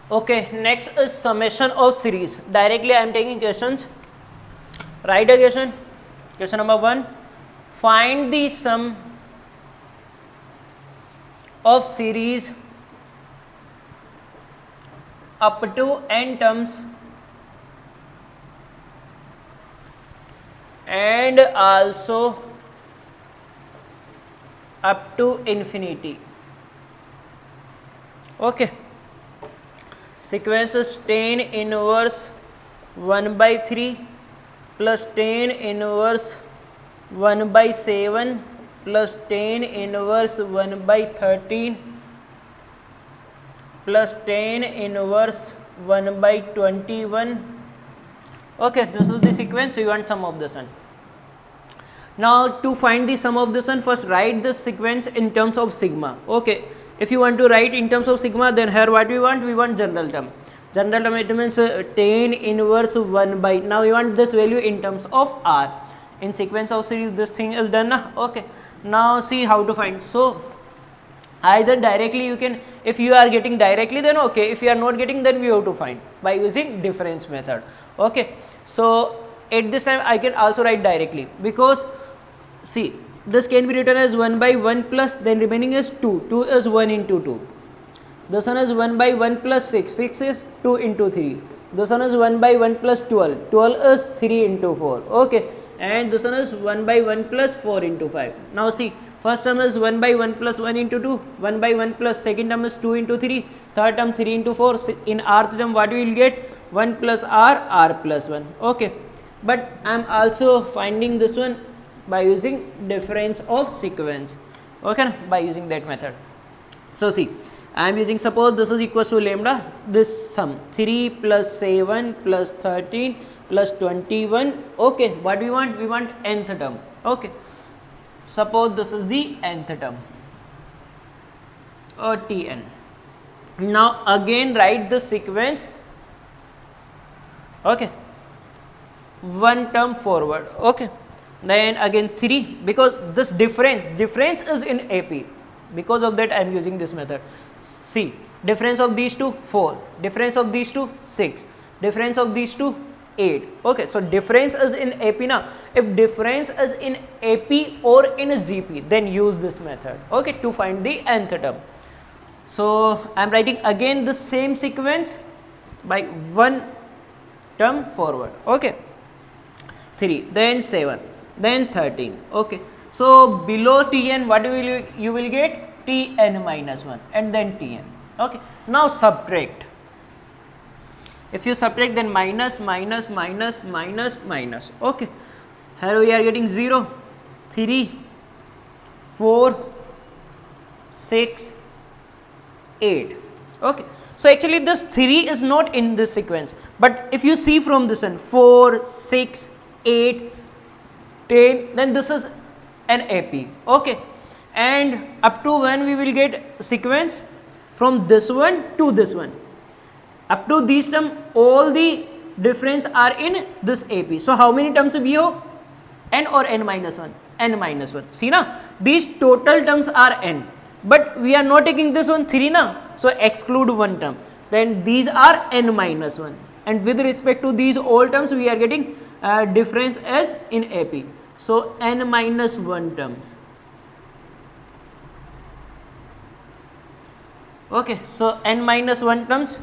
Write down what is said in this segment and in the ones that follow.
Okay, next is summation of series. Directly I am taking questions. Write a question. Question number 1. Find the sum of series up to n terms and also up to infinity. Okay. Sequence is tan inverse 1 by 3 plus tan inverse 1 by 7 plus tan inverse 1 by 13 plus tan inverse 1 by 21. Okay, this is the sequence. You want sum of this one. Now to find the sum of this one, first write this sequence in terms of sigma. Okay, if you want to write in terms of sigma, then here what we want general term. General term, it means tan inverse 1 by, now you want this value in terms of r. In sequence of series this thing is done. Okay, now see how to find. So either directly you can, if you are getting directly then okay, if you are not getting then we have to find by using difference method. Okay, so at this time I can also write directly, because see this can be written as 1 by 1 plus, then remaining is 2, 2 is 1 into 2. This one is 1 by 1 plus 6, 6 is 2 into 3. This one is 1 by 1 plus 12, 12 is 3 into 4. Okay, and this one is 1 by 1 plus 4 into 5. Now see, first term is 1 by 1 plus 1 into 2, 1 by 1 plus, second term is 2 into 3, third term 3 into 4. In rth term what we will get? 1 plus r plus 1. Okay, but I am also finding this one by using difference of sequence. Okay, by using that method. So see, I am using, suppose this is equals to lambda, this sum 3 plus 7 plus 13 plus 21. Okay, what we want? We want nth term. Okay, suppose this is the nth term or Tn. Now again write the sequence. Okay, one term forward. Okay, then again 3, because this difference is in AP, because of that I am using this method. See, difference of these two 4, difference of these two 6, difference of these two 8. Okay, so difference is in AP now. If difference is in AP or in GP, then use this method. Okay, to find the nth term. So I am writing again the same sequence by one term forward. Okay, 3, then 7, then 13. Okay, so below Tn what will you will get? Tn minus 1 and then Tn. Okay, now subtract. If you subtract, then minus minus minus minus minus. Okay, here we are getting 0, 3, 4, 6, 8. Okay, so actually this 3 is not in this sequence, but if you see from this one 4, 6, 8, 10, then this is an AP. Okay, and up to when we will get sequence? From this one to this one. Up to these terms, all the difference are in this AP. So how many terms we have? N or n minus 1? N minus 1. See na, these total terms are n, but we are not taking this one 3 na, so exclude one term. Then these are n minus 1, and with respect to these all terms we are getting difference as in AP. So n minus 1 terms. Okay, so n minus 1 terms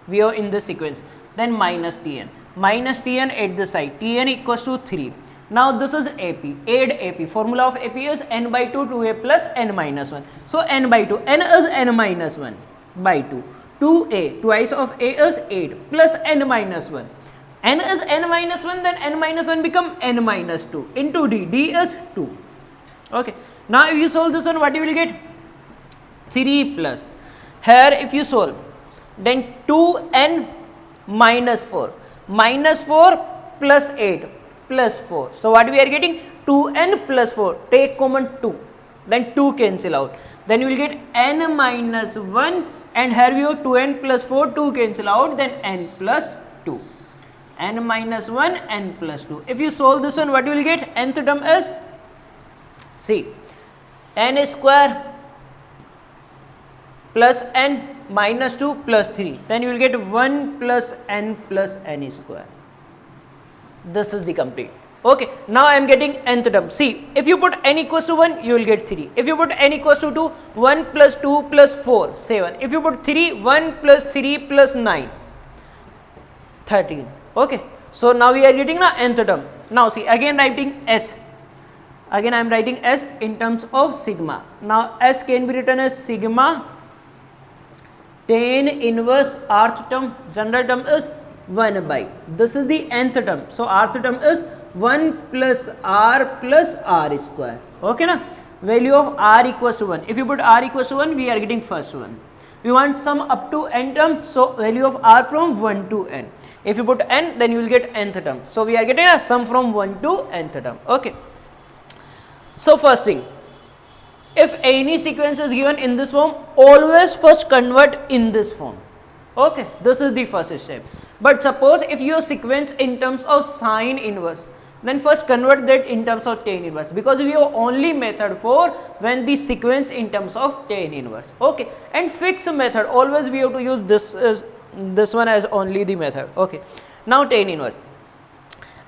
we have in this sequence. Then minus Tn. Minus Tn at the side. Tn equals to 3. Now this is AP. Add AP. Formula of AP is n by 2 2a plus n minus 1. So n by 2. N is n minus 1 by 2. 2a. Twice of a is 8 plus n minus 1. N is n minus 1, then n minus 1 become n minus 2 into d. D is 2. Okay. Now if you solve this one, what you will get? 3 plus. Here if you solve, then 2n minus 4. Minus 4 plus 8 plus 4. So what we are getting? 2n plus 4. Take common 2. Then 2 cancel out. Then you will get n minus 1, and here we have 2n plus 4. 2 cancel out. Then n plus 2. N minus 1, n plus 2. If you solve this one, what you will get? Nth term is, see, n square plus n minus 2 plus 3, then you will get 1 plus n square. This is the complete. Okay, now I am getting nth term. See, if you put n equals to 1, you will get 3. If you put n equals to 2, 1 plus 2 plus 4, 7. If you put 3, 1 plus 3 plus 9, 13. Okay, so now we are getting the nth term. Now see, again writing s. Again I am writing s in terms of sigma. Now s can be written as sigma tan inverse rth term, general term is 1 by. This is the nth term. So rth term is 1 plus r square. Okay na? Value of r equals to 1. If you put r equals to 1, we are getting first one. We want sum up to n terms, so value of r from 1 to n. If you put n, then you will get nth term. So we are getting a sum from 1 to nth term. Okay. So first thing, if any sequence is given in this form, always first convert in this form. Okay, this is the first step. But suppose if your sequence in terms of sine inverse, then first convert that in terms of tan inverse, because we have only method for when the sequence in terms of tan inverse. Okay, and fixed method, always we have to use this one as only the method. Okay, now tan inverse.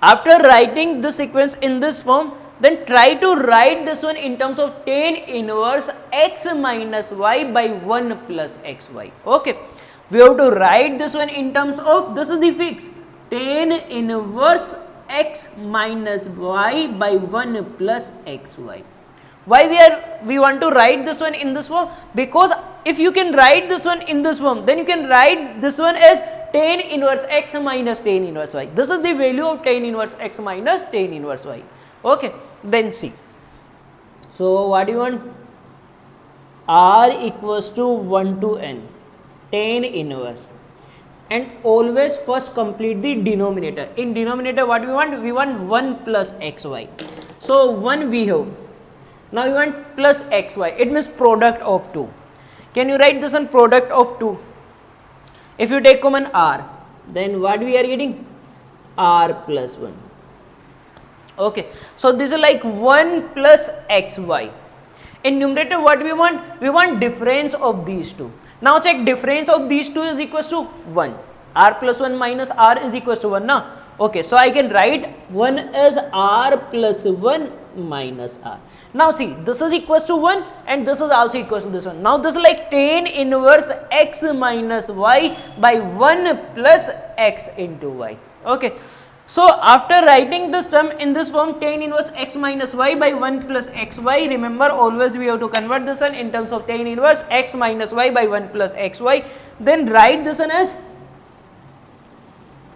After writing the sequence in this form, then try to write this one in terms of tan inverse x minus y by 1 plus xy. Okay, we have to write this one in terms of, this is the fix, tan inverse x minus y by 1 plus xy. Why we want to write this one in this form? Because if you can write this one in this form, then you can write this one as tan inverse x minus tan inverse y. This is the value of tan inverse x minus tan inverse y. Okay, then see. So what do you want? R equals to 1 to n, tan inverse, and always first complete the denominator. In denominator what we want? We want 1 plus xy. So 1 we have. Now we want plus xy. It means product of 2. Can you write this one product of 2? If you take common r, then what we are getting? R plus 1. Okay, so this is like 1 plus xy. In numerator what we want? We want difference of these two. Now check, difference of these two is equals to 1. R plus 1 minus r is equals to 1 now. Okay, so I can write 1 as r plus 1 minus r. Now see, this is equals to 1 and this is also equals to this one. Now this is like tan inverse x minus y by 1 plus x into y. Okay, so after writing this term in this form, tan inverse x minus y by 1 plus xy, remember always we have to convert this one in terms of tan inverse x minus y by 1 plus xy. Then write this one as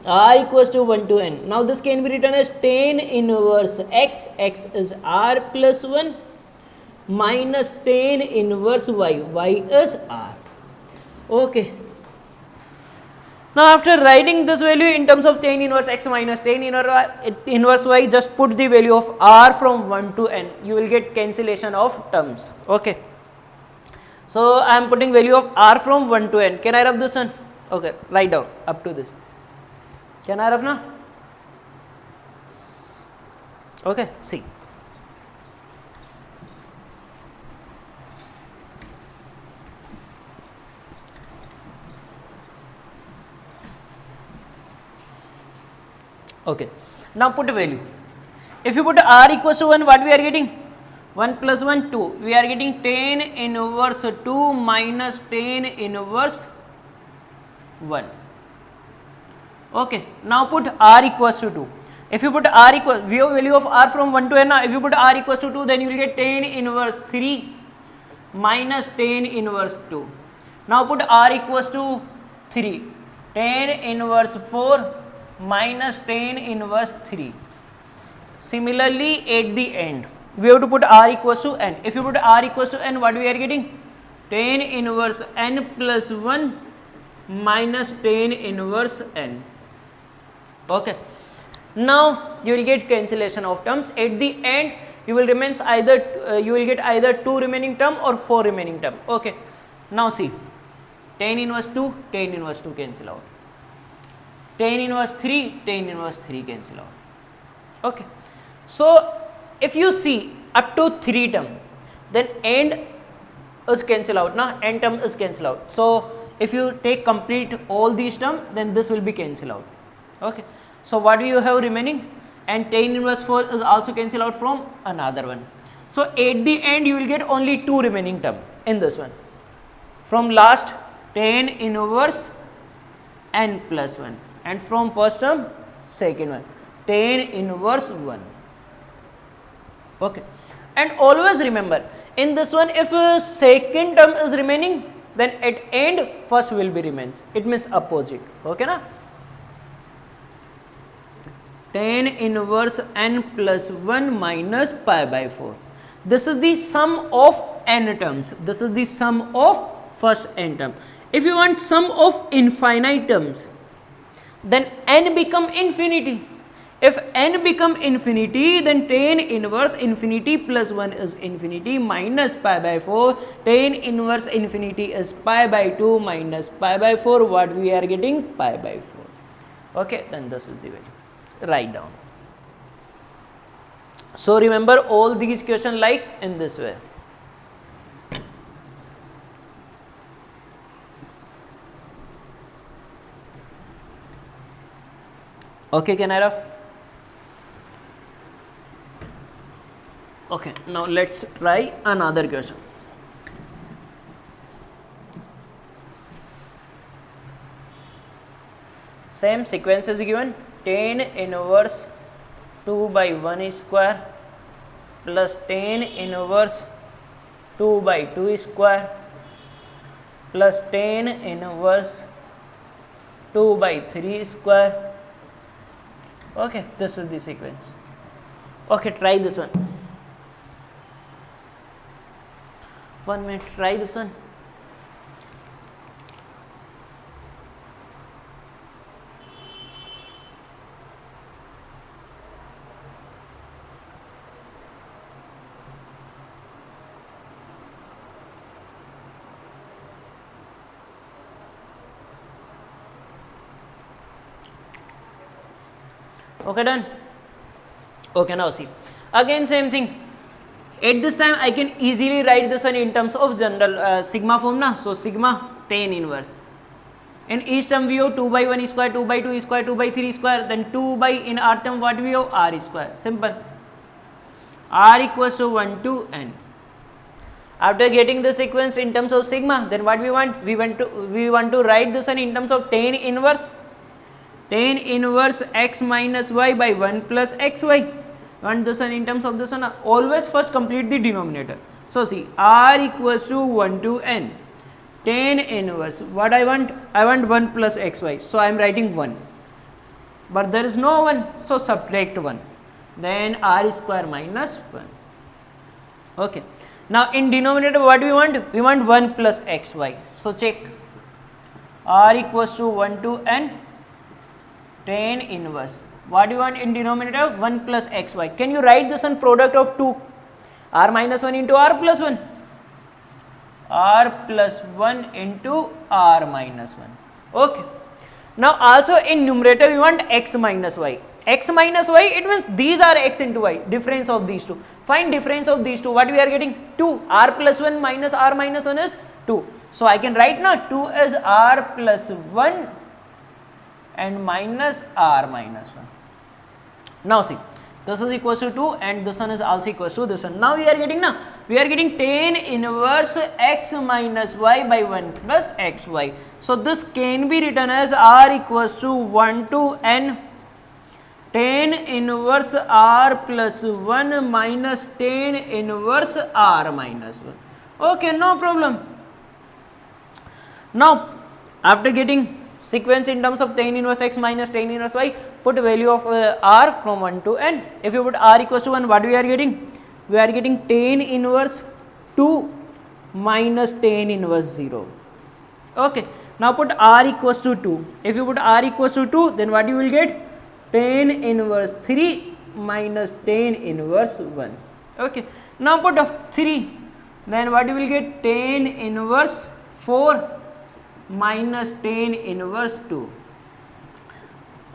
r equals to 1 to n. Now this can be written as tan inverse x, x is r plus 1 minus tan inverse y, y is r. Okay. Now after writing this value in terms of tan inverse x minus tan inverse y, just put the value of r from 1 to n. You will get cancellation of terms. Okay. So I am putting value of r from 1 to n. Can I rub this one? Okay, write down up to this. Can I rub now? Okay, see. Okay, now put a value. If you put r equals to 1, what we are getting? 1 plus 1, 2. We are getting tan inverse 2 minus tan inverse 1. Okay, now put r equals to 2. If you put r equals, we have value of r from 1 to n. Now if you put r equals to 2, then you will get tan inverse 3 minus tan inverse 2. Now put r equals to 3. Tan inverse 4 minus tan inverse 3. Similarly at the end, we have to put r equals to n. If you put r equals to n, what we are getting? Tan inverse n plus 1 minus tan inverse n. Okay, now you will get cancellation of terms. At the end you will remains either you will get either 2 remaining term or 4 remaining term. Okay, now see, tan inverse 2 cancel out, tan inverse 3 cancel out. Okay, so if you see up to 3 term, then end is cancel out, na, n term is cancel out. So if you take complete all these term, then this will be cancel out. Okay. So what do you have remaining? And tan inverse 4 is also cancel out from another one. So at the end you will get only two remaining term in this one. From last tan inverse n plus 1, and from first term second one tan inverse 1. Okay. And always remember, in this one, if a second term is remaining, then at end first will be remains. It means opposite. Okay, na? Tan inverse n plus 1 minus pi by 4. This is the sum of n terms. This is the sum of first n term. If you want sum of infinite terms, then n become infinity. If n become infinity, then tan inverse infinity plus 1 is infinity minus pi by 4. Tan inverse infinity is pi by 2 minus pi by 4. What we are getting? Pi by 4. Okay, then this is the value. Write down. So remember all these questions like in this way. Okay, Canara? Okay, now let's try another question. Same sequence is given. Tan inverse 2 by 1 square plus tan inverse 2 by 2 square plus tan inverse 2 by 3 square. Okay, this is the sequence. Okay, try this one. 1 minute, try this one. Okay, done. Okay, now see. Again same thing. At this time I can easily write this one in terms of general sigma form, na. So sigma tan inverse. In each term we have 2 by 1 square, 2 by 2 square, 2 by 3 square, then 2 by in r term what we have? R square. Simple. R equals to 1 to n. After getting the sequence in terms of sigma, then what we want? We want to write this one in terms of tan inverse. Tan inverse x minus y by 1 plus xy. Want this one in terms of this one? Always first complete the denominator. So see, r equals to 1 to n. Tan inverse, what I want? I want 1 plus xy. So I am writing 1. But there is no 1. So subtract 1. Then r square minus 1. Okay. Now in denominator what we want? We want 1 plus xy. So check. R equals to 1 to n. Tan inverse. What do you want in denominator? 1 plus xy. Can you write this one product of 2? R minus 1 into r plus 1. R plus 1 into r minus 1. Okay. Now also in numerator we want x minus y. X minus y, it means these are x into y. Difference of these two. Find difference of these two. What we are getting? 2. R plus 1 minus r minus 1 is 2. So I can write now 2 is r plus 1 and minus r minus 1. Now see, this is equals to 2 and this one is also equals to this one. Now we are getting tan inverse x minus y by 1 plus xy. So this can be written as r equals to 1 to n tan inverse r plus 1 minus tan inverse r minus 1. Okay, no problem. Now after getting sequence in terms of tan inverse x minus tan inverse y, put value of r from 1 to n. If you put r equals to 1, what we are getting? We are getting tan inverse 2 minus tan inverse 0. Okay. Now put r equals to 2. If you put r equals to 2, then what you will get? Tan inverse 3 minus tan inverse 1. Okay. Now put 3. Then what you will get? Tan inverse 4 minus tan inverse 2.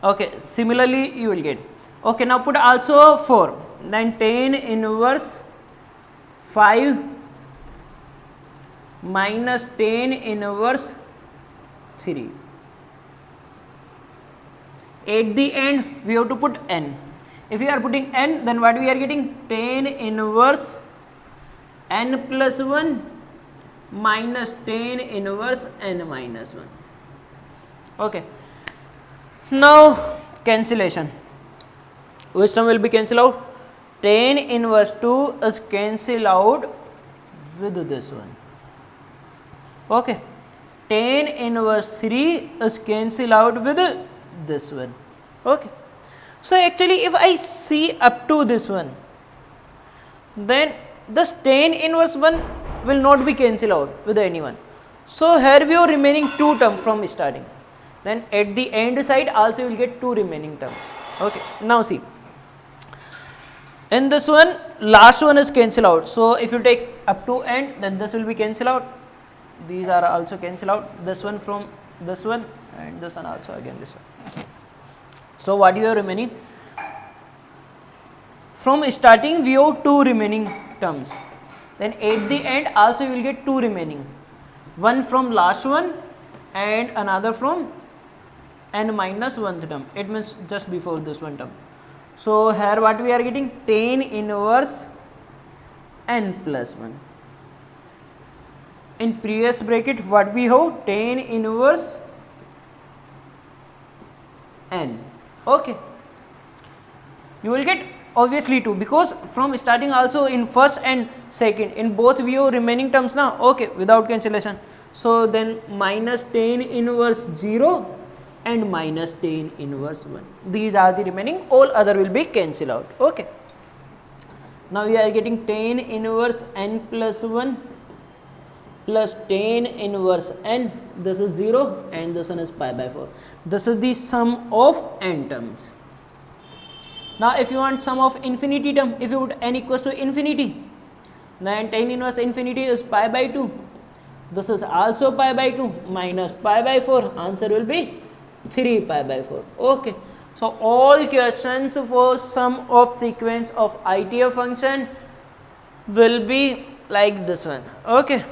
Okay, similarly you will get. Okay, now put also 4. Then tan inverse 5 minus tan inverse 3. At the end we have to put n. If we are putting n, then what we are getting? Tan inverse n plus 1 minus tan inverse n minus 1. Okay. Now cancellation. Which term will be cancelled out? Tan inverse 2 is cancelled out with this one. Okay. Tan inverse 3 is cancelled out with this one. Okay. So actually if I see up to this one, then this tan inverse 1 will not be cancelled out with anyone. So here we have remaining 2 terms from starting. Then at the end side also you will get 2 remaining terms. Okay. Now see, in this one last one is cancelled out. So if you take up to end, then this will be cancelled out. These are also cancelled out. This one from this one, and this one also again this one. So what you have remaining? From starting we have 2 remaining terms. Then at the end also you will get 2 remaining. One from last one and another from n minus 1th term. It means just before this one term. So here what we are getting? Tan inverse n plus 1. In previous bracket what we have? Tan inverse n. Okay. You will get obviously 2, because from starting also in first and second in both view remaining terms now. Okay, without cancellation. So then minus tan inverse 0 and minus tan inverse 1. These are the remaining, all other will be cancelled out. Okay. Now we are getting tan inverse n plus 1 plus tan inverse n. This is 0 and this one is pi by 4. This is the sum of n terms. Now if you want sum of infinity term, if you put n equals to infinity, then tan inverse infinity is pi by 2. This is also pi by 2 minus pi by 4. Answer will be 3 pi by 4. Okay. So all questions for sum of sequence of ITF function will be like this one. Okay.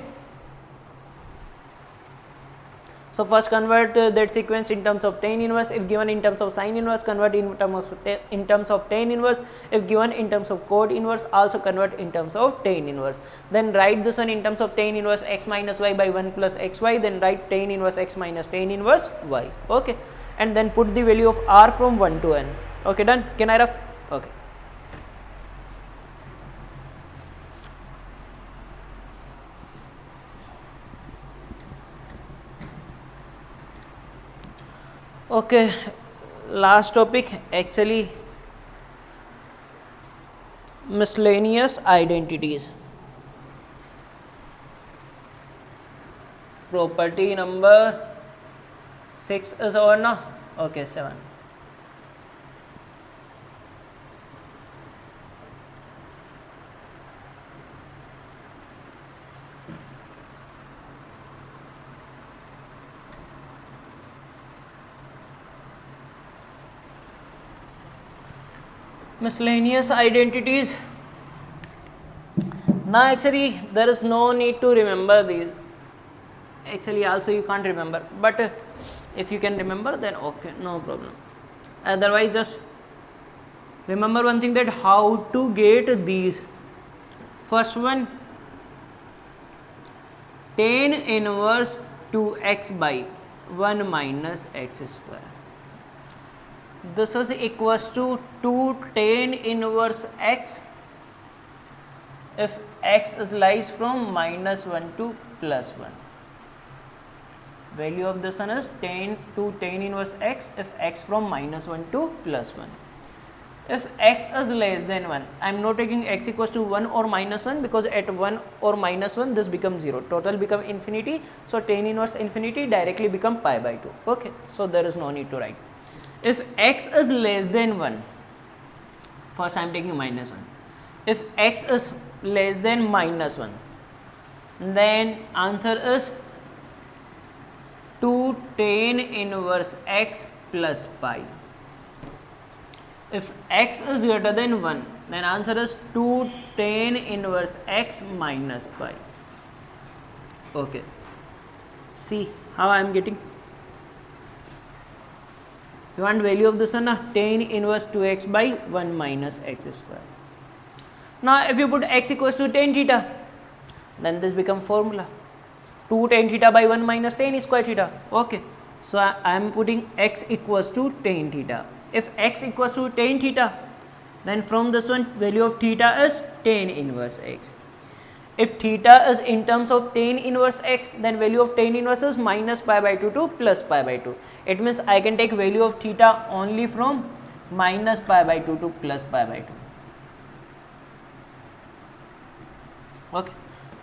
So first convert that sequence in terms of tan inverse. If given in terms of sine inverse, convert in terms of tan inverse. If given in terms of cot inverse, also convert in terms of tan inverse. Then write this one in terms of tan inverse x minus y by 1 plus xy. Then write tan inverse x minus tan inverse y. Okay. And then put the value of r from 1 to n. Okay, done. Can I rough? Okay. Okay, last topic actually miscellaneous identities. Property number 6 is over now. Okay, 7. Miscellaneous identities. Now actually there is no need to remember these. Actually also you can't remember, but if you can remember then okay, no problem. Otherwise just remember one thing, that how to get these. First one, tan inverse 2x by 1 minus x square. This is equals to 2 tan inverse x if x is lies from minus 1 to plus 1. Value of this one is tan inverse x if x from minus 1 to plus 1. If x is less than 1, I am not taking x equals to 1 or minus 1, because at 1 or minus 1 this becomes 0, total become infinity. So tan inverse infinity directly become pi by 2. Okay, so there is no need to write. If x is less than 1, first I am taking minus 1. If x is less than minus 1, then answer is 2 tan inverse x plus pi. If x is greater than 1, then answer is 2 tan inverse x minus pi. Okay, see how I am getting. You want value of this one, tan inverse 2x by 1 minus x square. Now if you put x equals to tan theta, then this become formula 2 tan theta by 1 minus tan square theta. Okay, so I am putting x equals to tan theta. If x equals to tan theta, then from this one value of theta is tan inverse x. If theta is in terms of tan inverse x, then value of tan inverse is minus pi by 2 to plus pi by 2. It means I can take value of theta only from minus pi by 2 to plus pi by 2. Okay,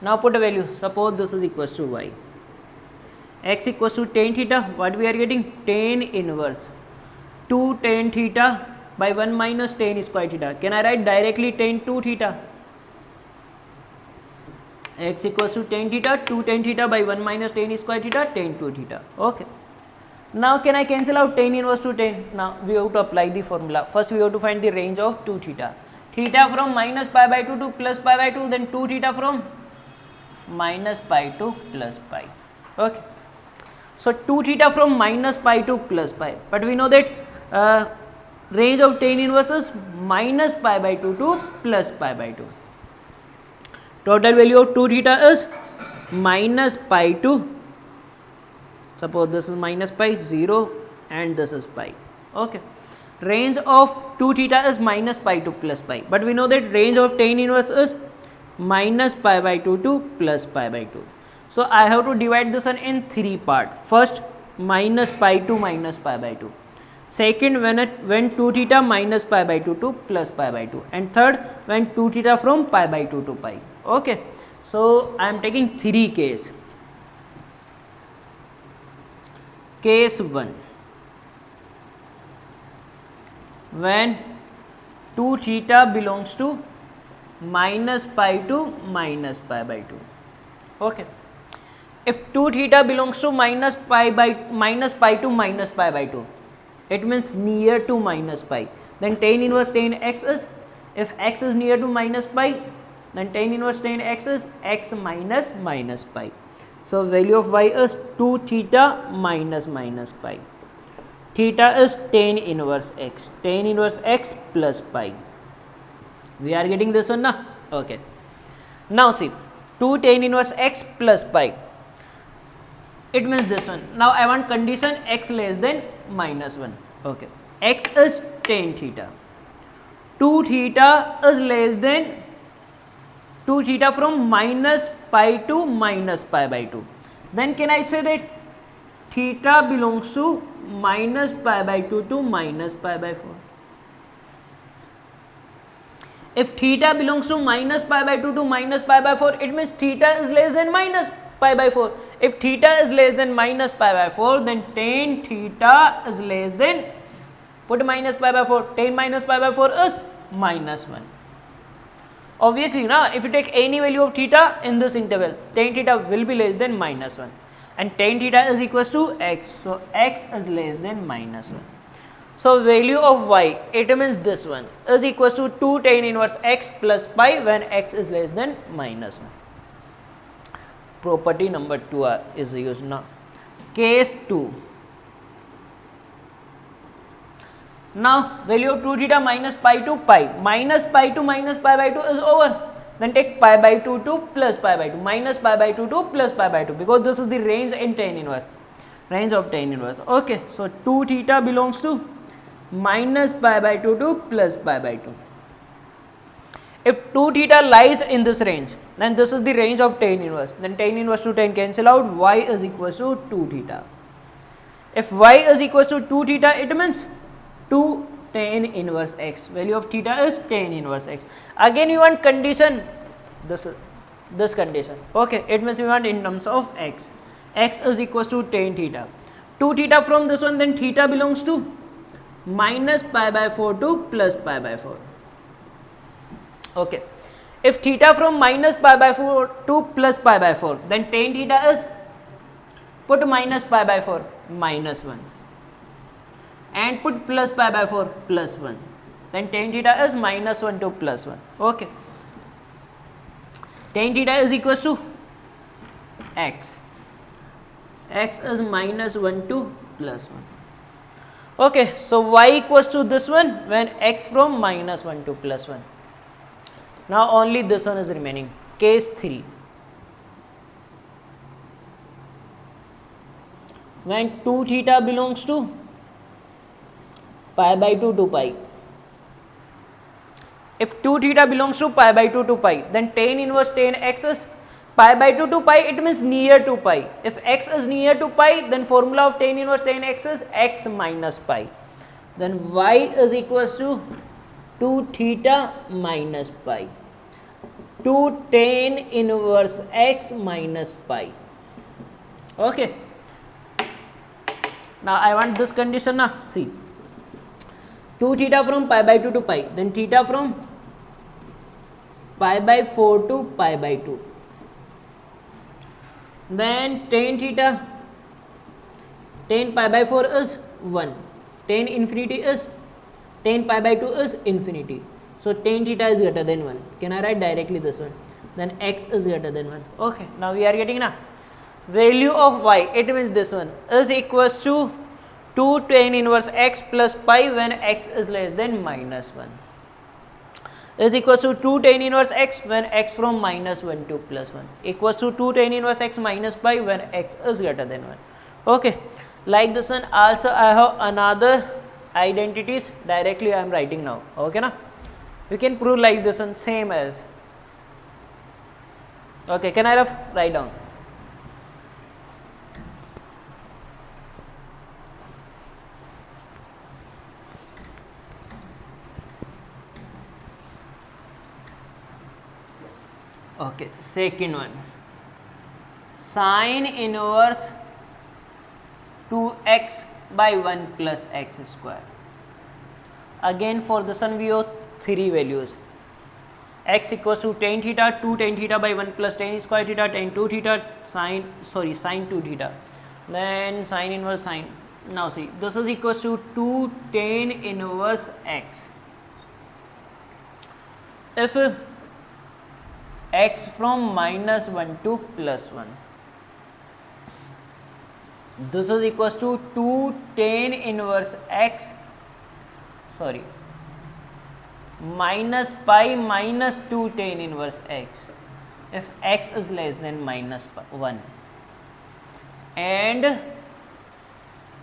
now put a value. Suppose this is equals to y. X equals to tan theta. What we are getting? Tan inverse 2 tan theta by 1 minus tan square theta. Can I write directly tan 2 theta? X equals to tan theta, 2 tan theta by 1 minus tan square theta, tan 2 theta. Okay. Now can I cancel out tan inverse to tan? Now we have to apply the formula. First we have to find the range of 2 theta. Theta from minus pi by 2 to plus pi by 2, then 2 theta from minus pi to plus pi. Okay. So 2 theta from minus pi to plus pi. But we know that range of tan inverse is minus pi by 2 to plus pi by 2. Total value of 2 theta is minus pi to, suppose this is minus pi, 0 and this is pi. Okay. Range of 2 theta is minus pi to plus pi. But we know that range of tan inverse is minus pi by 2 to plus pi by 2. So I have to divide this one in 3 parts. First, minus pi to minus pi by 2. Second, when 2 theta minus pi by 2 to plus pi by 2. And third, when 2 theta from pi by 2 to pi. Okay. So I am taking 3 cases. Case 1. When 2 theta belongs to minus pi to minus pi by 2. Okay. If 2 theta belongs to minus pi to minus pi by 2, it means near to minus pi. Then tan inverse tan x is, if x is near to minus pi, then tan inverse tan x is x minus minus pi. So value of y is 2 theta minus minus pi. Theta is tan inverse x plus pi. We are getting this one now? Okay. Now see, 2 tan inverse x plus pi. It means this one. Now I want condition x less than minus 1. Okay. X is tan theta. 2 theta is less than 2 theta from minus pi to minus pi by 2. Then can I say that theta belongs to minus pi by 2 to minus pi by 4. If theta belongs to minus pi by 2 to minus pi by 4, it means theta is less than minus pi by 4. If theta is less than minus pi by 4, then tan theta is less than, put minus pi by 4, tan minus pi by 4 is minus 1. Obviously, now if you take any value of theta in this interval, tan theta will be less than minus 1. And tan theta is equals to x. So x is less than minus 1. So value of y, it means this one, is equals to 2 tan inverse x plus pi when x is less than minus 1. Property number 2 is used now. Case 2. Now value of 2 theta minus pi to pi. Minus pi to minus pi by 2 is over. Then take pi by 2 to plus pi by 2. Minus pi by 2 to plus pi by 2. Because this is the range in tan inverse. Range of tan inverse. Okay. So 2 theta belongs to minus pi by 2 to plus pi by 2. If 2 theta lies in this range, then this is the range of tan inverse. Then tan inverse to tan cancel out. Y is equals to 2 theta. If y is equals to 2 theta, it means 2 tan inverse x. Value of theta is tan inverse x. Again you want condition, this condition. Okay, it means we want in terms of x. X is equals to tan theta. 2 theta from this one, then theta belongs to minus pi by 4 to plus pi by 4. Okay. If theta from minus pi by 4 to plus pi by 4, then tan theta is, put minus pi by 4, minus 1. And put plus pi by 4, plus 1. Then tan theta is minus 1 to plus 1. Okay. Tan theta is equals to x. X is minus 1 to plus 1. Okay, so y equals to this one when x from minus 1 to plus 1. Now only this one is remaining. Case 3. When 2 theta belongs to pi by 2 to pi. If 2 theta belongs to pi by 2 to pi, then tan inverse tan x is pi by 2 to pi, it means near to pi. If x is near to pi, then formula of tan inverse tan x is x minus pi. Then y is equals to 2 theta minus pi. 2 tan inverse x minus pi. Okay. Now I want this condition now. See. 2 theta from pi by 2 to pi, then theta from pi by 4 to pi by 2. Then tan theta, tan pi by 4 is 1, tan infinity is, tan pi by 2 is infinity. So tan theta is greater than 1. Can I write directly this one? Then x is greater than 1. Okay, now we are getting now. Value of y, it means this one, is equals to 2 tan inverse x plus pi when x is less than minus 1. Is equals to 2 tan inverse x when x from minus 1 to plus 1. Equals to 2 tan inverse x minus pi when x is greater than 1. Okay. Like this one also I have another identities directly I am writing now. Okay na? You can prove like this one same as. Okay. Can I write down? Okay, second one, sine inverse 2x by 1 plus x square. Again for this one we have 3 values. X equals to tan theta, 2 tan theta by 1 plus tan square theta, tan 2 theta, sine 2 theta. Then sine inverse sine. Now see, this is equals to 2 tan inverse x. If x from minus 1 to plus 1. This is equals to 2 tan inverse x, minus pi minus 2 tan inverse x if x is less than minus 1. And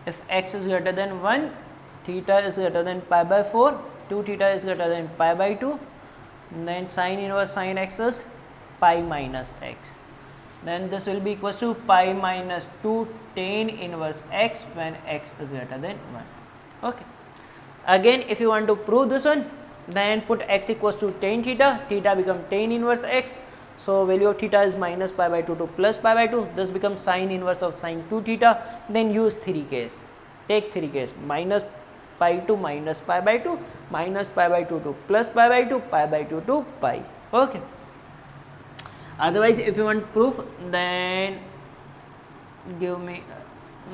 if x is greater than 1, theta is greater than pi by 4, 2 theta is greater than pi by 2, then sine inverse sine x is pi minus x. Then this will be equals to pi minus 2 tan inverse x when x is greater than 1. Okay. Again, if you want to prove this one, then put x equals to tan theta, theta become tan inverse x. So value of theta is minus pi by 2 to plus pi by 2. This becomes sine inverse of sine 2 theta. Then use 3 case. Take 3 case. Minus pi to minus pi by 2, minus pi by 2 to plus pi by 2, pi by 2 to pi. Okay. Otherwise, if you want proof, then give me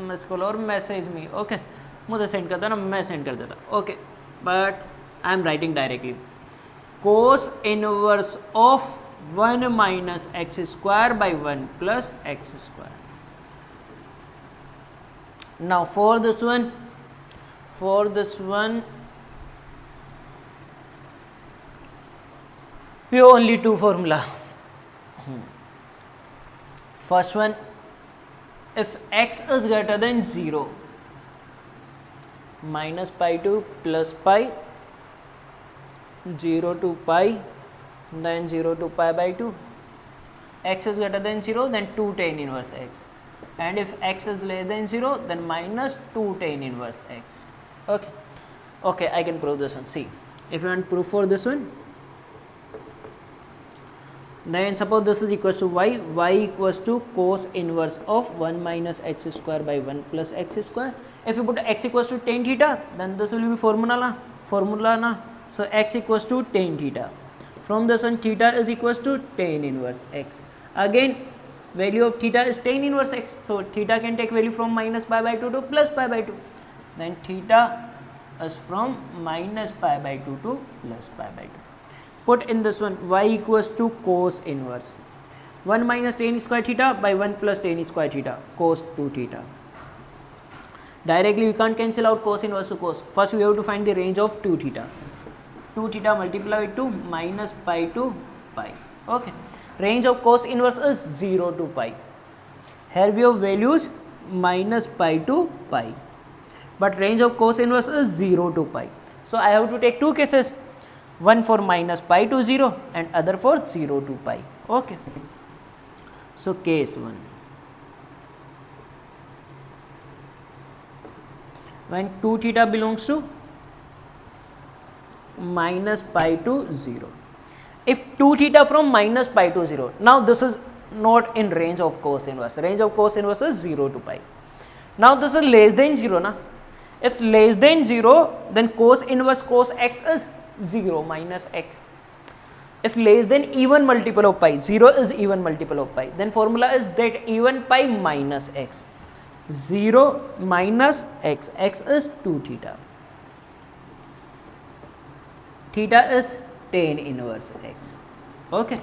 miss call or message me. Okay. मुझे send कर देना, मैं send कर देता. Okay. But I am writing directly. Cos inverse of 1 minus x square by 1 plus x square. Now for this one, we have only 2 formula. First one, if x is greater than 0, minus pi to plus pi, 0 to pi, then 0 to pi by 2. X is greater than 0, then 2 tan inverse x. And if x is less than 0, then minus 2 tan inverse x. Okay. Okay, I can prove this one. See, if you want proof for this one, then suppose this is equals to y equals to cos inverse of 1 minus x square by 1 plus x square. If you put x equals to tan theta, then this will be formula na. So x equals to tan theta. From this one, theta is equals to tan inverse x. Again, value of theta is tan inverse x. So theta can take value from minus pi by 2 to plus pi by 2. Then theta is from minus pi by 2 to plus pi by 2. Put in this one y equals to cos inverse. 1 minus tan square theta by 1 plus tan square theta cos 2 theta. Directly we can't cancel out cos inverse to cos. First we have to find the range of 2 theta. 2 theta multiplied with 2 minus pi to pi. Okay. Range of cos inverse is 0 to pi. Here we have values minus pi to pi. But range of cos inverse is 0 to pi. So I have to take two cases. One for minus pi to 0 and other for 0 to pi. Okay. So case 1. When 2 theta belongs to minus pi to 0. If 2 theta from minus pi to 0, now this is not in range of cos inverse. Range of cos inverse is 0 to pi. Now this is less than 0 na. If less than 0, then cos inverse cos x is 0 minus x. If less than even multiple of pi, 0 is even multiple of pi, then formula is that even pi minus x. 0 minus x, x is 2 theta. Theta is tan inverse x. Okay,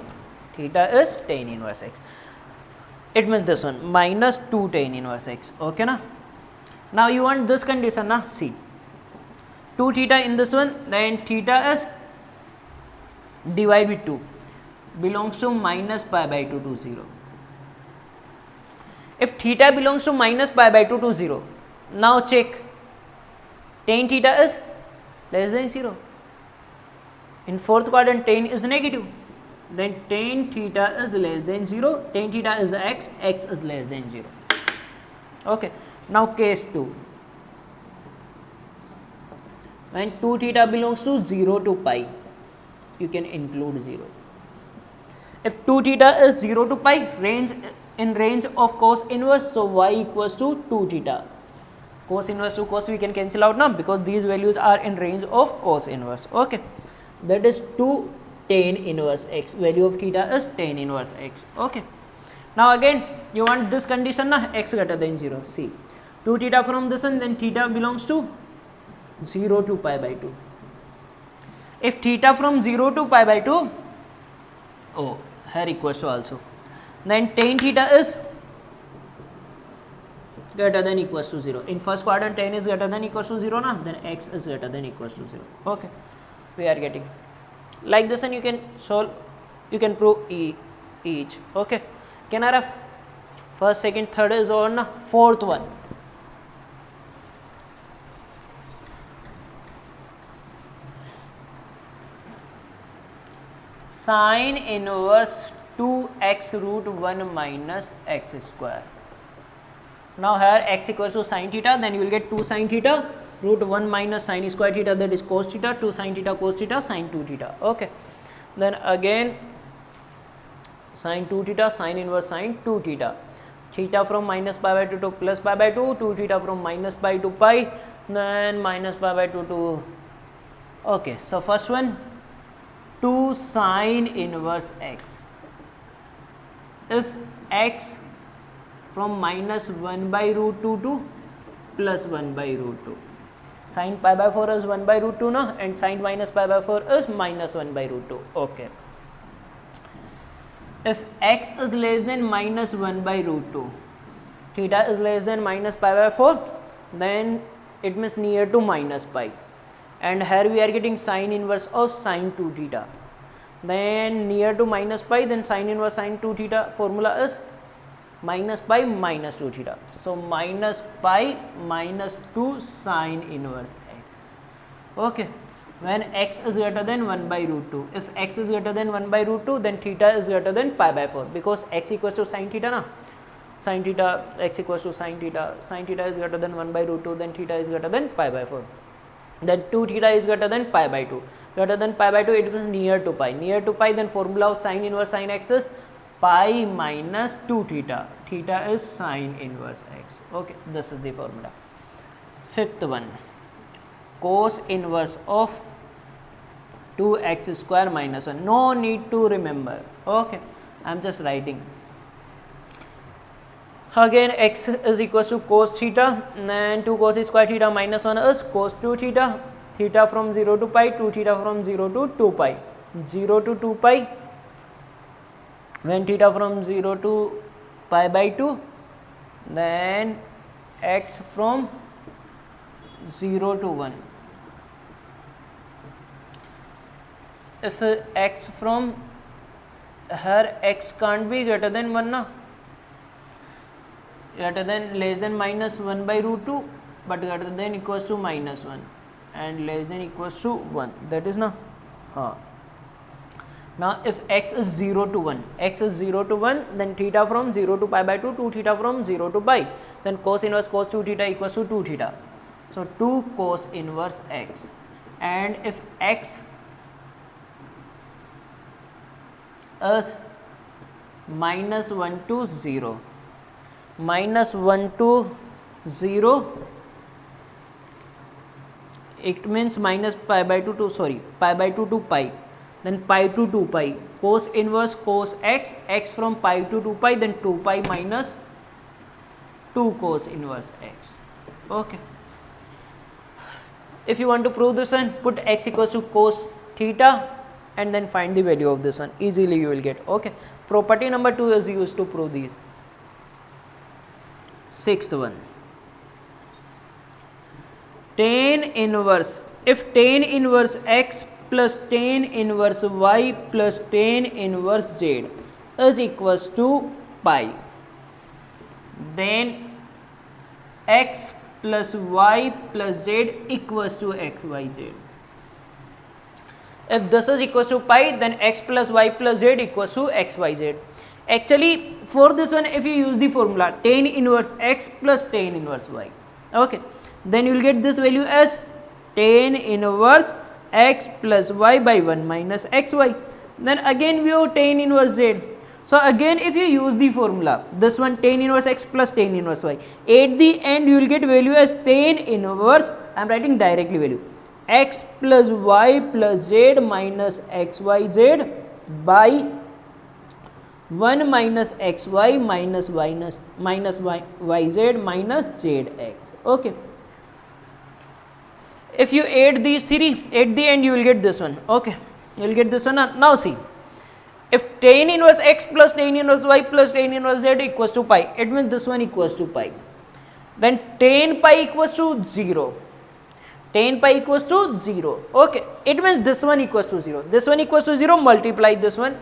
theta is tan inverse x. It means this one minus 2 tan inverse x. Okay na. Now you want this condition na. See, 2 theta in this one, then theta is divide with 2 belongs to minus pi by 2 to 0. If theta belongs to minus pi by 2 to 0, now check, tan theta is less than 0. In fourth quadrant tan is negative, then tan theta is less than 0, tan theta is x, x is less than 0. Okay. Now case 2, when 2 theta belongs to 0 to pi, you can include 0. If 2 theta is 0 to pi, range of cos inverse, so y equals to 2 theta. Cos inverse to cos we can cancel out now because these values are in range of cos inverse. Okay, that is 2 tan inverse x. Value of theta is tan inverse x. Okay. Now again you want this condition na, x greater than 0. See, 2 theta from this one, then theta belongs to 0 to pi by 2. If theta from 0 to pi by 2, oh, here equals to also, then tan theta is greater than equals to 0. In first quadrant tan is greater than equals to 0 na, then x is greater than equals to 0. Okay, we are getting like this, and you can solve, you can prove each. Okay, can I have first, second, third is on na, fourth one. Sin inverse 2x root 1 minus x square. Now here x equals to sin theta, then you will get 2 sin theta root 1 minus sin square theta, that is cos theta, 2 sin theta cos theta sin 2 theta. Okay, then again sin 2 theta sin inverse sin 2 theta, theta from minus pi by 2 to plus pi by 2, 2 theta from minus pi to pi, then minus pi by 2 to, okay, so first one 2 sin inverse x. If x from minus 1 by root 2 to plus 1 by root 2, sin pi by 4 is 1 by root 2 na, and sin minus pi by 4 is minus 1 by root 2. Okay. If x is less than minus 1 by root 2, theta is less than minus pi by 4, then it means near to minus pi. And here we are getting sin inverse of sin 2 theta, then near to minus pi, then sin inverse sin 2 theta formula is minus pi minus 2 theta. So minus pi minus 2 sin inverse x. Okay, when x is greater than 1 by root 2, if x is greater than 1 by root 2, then theta is greater than pi by 4, because x equals to sin theta na, sin theta, x equals to sin theta is greater than 1 by root 2, then theta is greater than pi by 4. Then 2 theta is greater than pi by 2. Greater than pi by 2, it is near to pi. Near to pi, then formula of sin inverse sin x is pi minus 2 theta. Theta is sin inverse x. Okay, this is the formula. Fifth one, cos inverse of 2x square minus 1. No need to remember. Okay, I am just writing. Again x is equals to cos theta, and 2 cos square theta minus 1 is cos 2 theta, theta from 0 to pi, 2 theta from 0 to 2 pi, 0 to 2 pi, when theta from 0 to pi by 2, then x from 0 to 1. If x from here, x can't be greater than 1 now, greater than less than minus 1 by root 2, but greater than equals to minus 1 and less than equals to 1, that is now. Now if x is 0 to 1, x is 0 to 1, then theta from 0 to pi by 2, 2 theta from 0 to pi, then cos inverse cos 2 theta equals to 2 theta. So 2 cos inverse x. And if x is minus 1 to 0, minus 1 to 0, it means minus pi by 2 to, sorry, pi by 2 to pi, then pi to 2 pi, cos inverse cos x, x from pi to 2 pi, then 2 pi minus 2 cos inverse x. Okay. If you want to prove this one, put x equals to cos theta and then find the value of this one. Easily you will get. Okay. Property number 2 is used to prove these. Sixth one. Tan inverse. If tan inverse x plus tan inverse y plus tan inverse z is equals to pi, then x plus y plus z equals to x y z. If this is equals to pi, then x plus y plus z equals to x y z. Actually, for this one, if you use the formula tan inverse x plus tan inverse y, okay, then you will get this value as tan inverse x plus y by 1 minus xy. Then again we have tan inverse z. So again if you use the formula, this one tan inverse x plus tan inverse y, at the end you will get value as tan inverse, I am writing directly value, x plus y plus z minus xyz by 1 minus xy minus yz minus zx. Okay. If you add these three, at the end you will get this one. Okay, you will get this one. Now see, if tan inverse x plus tan inverse y plus tan inverse z equals to pi, it means this one equals to pi. Then tan pi equals to 0. Tan pi equals to 0. Okay, it means this one equals to 0. This one equals to 0, multiply this one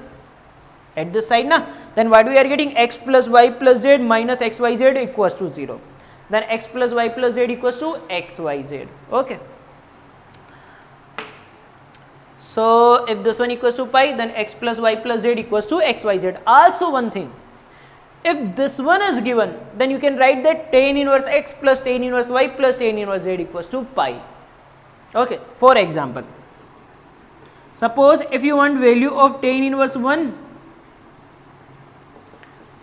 at this side na. Then what we are getting, x plus y plus z minus xyz equals to 0. Then x plus y plus z equals to xyz. Okay. So if this one equals to pi, then x plus y plus z equals to xyz. Also one thing, if this one is given, then you can write that tan inverse x plus tan inverse y plus tan inverse z equals to pi. Okay. For example, suppose if you want value of tan inverse 1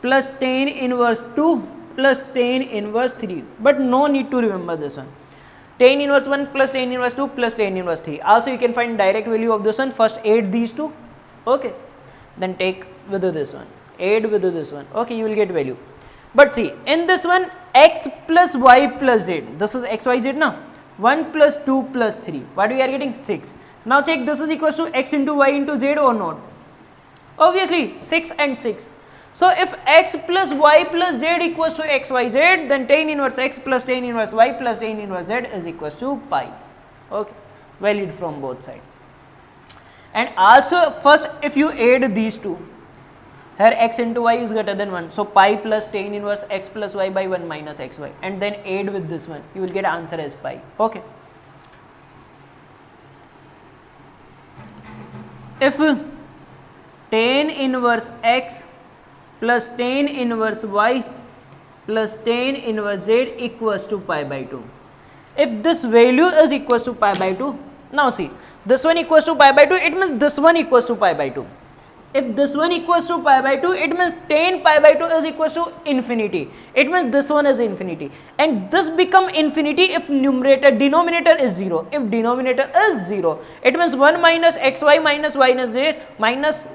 plus tan inverse 2 plus tan inverse 3, but no need to remember this one. Tan inverse 1 plus tan inverse 2 plus tan inverse 3. Also you can find direct value of this one. First add these two. Okay. Then take with this one. Add with this one. Okay, you will get value. But see, in this one, x plus y plus z. This is x, y, z now. 1 plus 2 plus 3. What we are getting? 6. Now check, this is equals to x into y into z or not? Obviously 6 and 6. So if x plus y plus z equals to x, y, z, then tan inverse x plus tan inverse y plus tan inverse z is equals to pi. Okay, valid from both sides. And also first if you add these two, here x into y is greater than 1, so pi plus tan inverse x plus y by 1 minus xy, and then add with this one, you will get answer as pi. Okay. If tan inverse x plus tan inverse y plus tan inverse z equals to pi by 2. If this value is equals to pi by 2, now see, this one equals to pi by 2, it means this one equals to pi by 2. If this one equals to pi by 2, it means tan pi by 2 is equals to infinity. It means this one is infinity. And this become infinity if denominator is 0. If denominator is 0, it means 1 minus xy minus z minus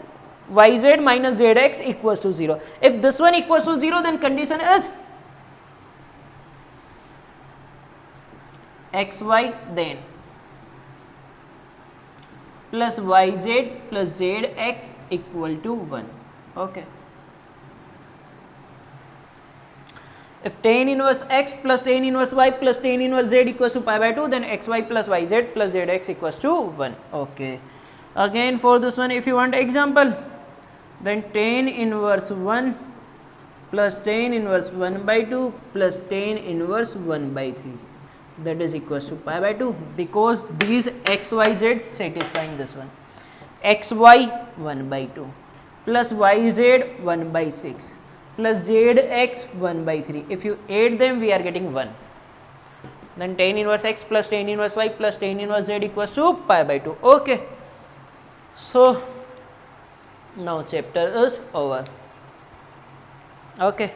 yz minus zx equals to 0. If this one equals to 0, then condition is xy then plus yz plus zx equal to 1. Okay. If tan inverse x plus tan inverse y plus tan inverse z equals to pi by 2, then xy plus yz plus zx equals to 1. Okay. Again for this one, if you want example, then tan inverse 1 plus tan inverse 1 by 2 plus tan inverse 1 by 3, that is equals to pi by 2, because these x y z satisfying this one. xy 1 by 2 plus yz 1 by 6 plus zx 1 by 3. If you add them, we are getting 1. Then tan inverse x plus tan inverse y plus tan inverse z equals to pi by 2. Okay. So now chapter is over. Okay.